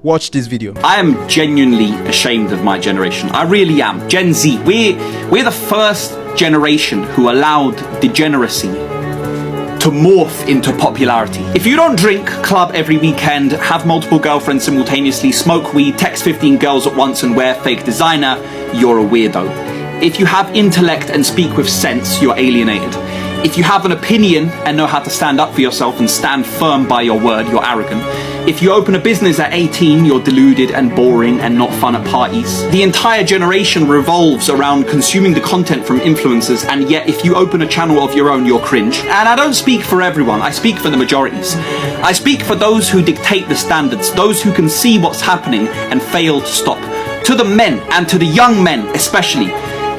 Watch this video. I am genuinely ashamed of my generation. I really am. Gen Z, we're the first generation who allowed degeneracy to morph into popularity. If you don't drink, club every weekend, have multiple girlfriends simultaneously, smoke weed, text 15 girls at once and wear fake designer, you're a weirdo. If you have intellect and speak with sense, you're alienated. If you have an opinion and know how to stand up for yourself and stand firm by your word, you're arrogant. If you open a business at 18, you're deluded and boring and not fun at parties. The entire generation revolves around consuming the content from influencers, and yet if you open a channel of your own, you're cringe. And I don't speak for everyone, I speak for the majorities. I speak for those who dictate the standards, those who can see what's happening and fail to stop. To the men, and to the young men especially.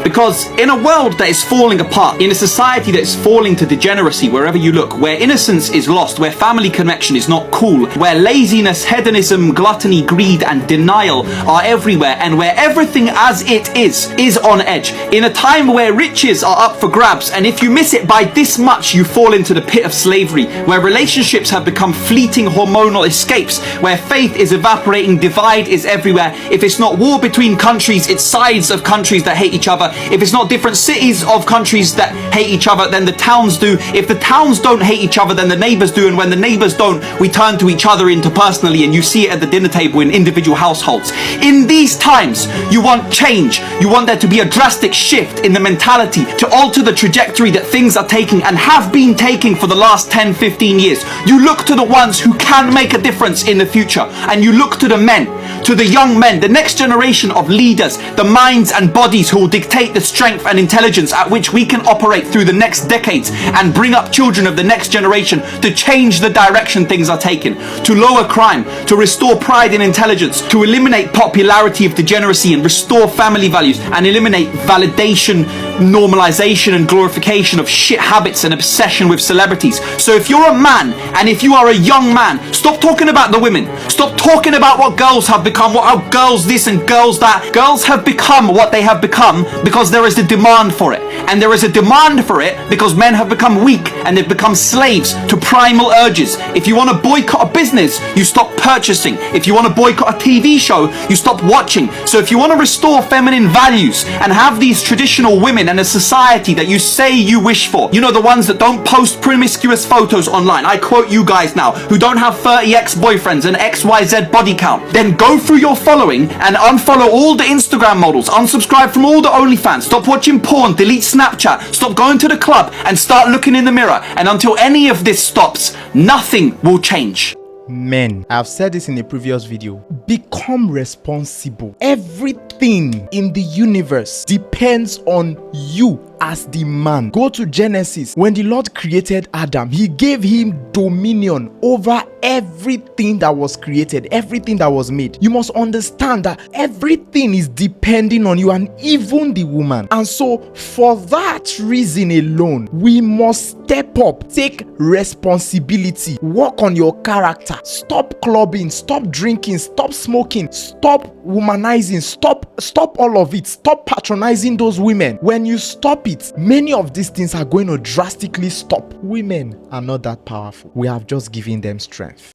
Because in a world that is falling apart, in a society that is falling to degeneracy wherever you look, where innocence is lost, where family connection is not cool, where laziness, hedonism, gluttony, greed and denial are everywhere, and where everything as it is on edge, in a time where riches are up for grabs, and if you miss it by this much you fall into the pit of slavery, where relationships have become fleeting hormonal escapes, where faith is evaporating, divide is everywhere. If it's not war between countries, it's sides of countries that hate each other. If it's not different cities of countries that hate each other, then the towns do. If the towns don't hate each other, then the neighbors do. And when the neighbors don't, we turn to each other interpersonally, and you see it at the dinner table in individual households. In these times, you want change. You want there to be a drastic shift in the mentality to alter the trajectory that things are taking and have been taking for the last 10, 15 years. You look to the ones who can make a difference in the future, and you look to the men, to the young men, the next generation of leaders, the minds and bodies who will dictate the strength and intelligence at which we can operate through the next decades and bring up children of the next generation to change the direction things are taking, to lower crime, to restore pride in intelligence, to eliminate popularity of degeneracy and restore family values, and eliminate validation, normalization and glorification of shit habits and obsession with celebrities. So if you're a man and if you are a young man, stop talking about the women. Stop talking about what girls have become, what are girls this and girls that. Girls have become what they have become because there is a demand for it. And there is a demand for it because men have become weak and they've become slaves to primal urges. If you want to boycott a business, you stop purchasing. If you want to boycott a TV show, you stop watching. So if you want to restore feminine values and have these traditional women and a society that you say you wish for, you know, the ones that don't post promiscuous photos online, I quote you guys now, who don't have 30 ex-boyfriends and XYZ body count, then go through your following and unfollow all the Instagram models, unsubscribe from all the OnlyFans, stop watching porn, delete Snapchat, stop going to the club and start looking in the mirror. And until any of this stops, nothing will change. Men, I've said this in a previous video, become responsible. Everything in the universe depends on you as the man. Go to Genesis. When the Lord created Adam, he gave him dominion over everything that was created, everything that was made. You must understand that everything is depending on you, and even the woman. And so for that reason alone, we must step up, take responsibility, work on your character, stop clubbing, stop drinking, stop smoking, stop womanizing, stop all of it, stop patronizing those women. When you stop it, many of these things are going to drastically stop. Women are not that powerful. We have just given them strength.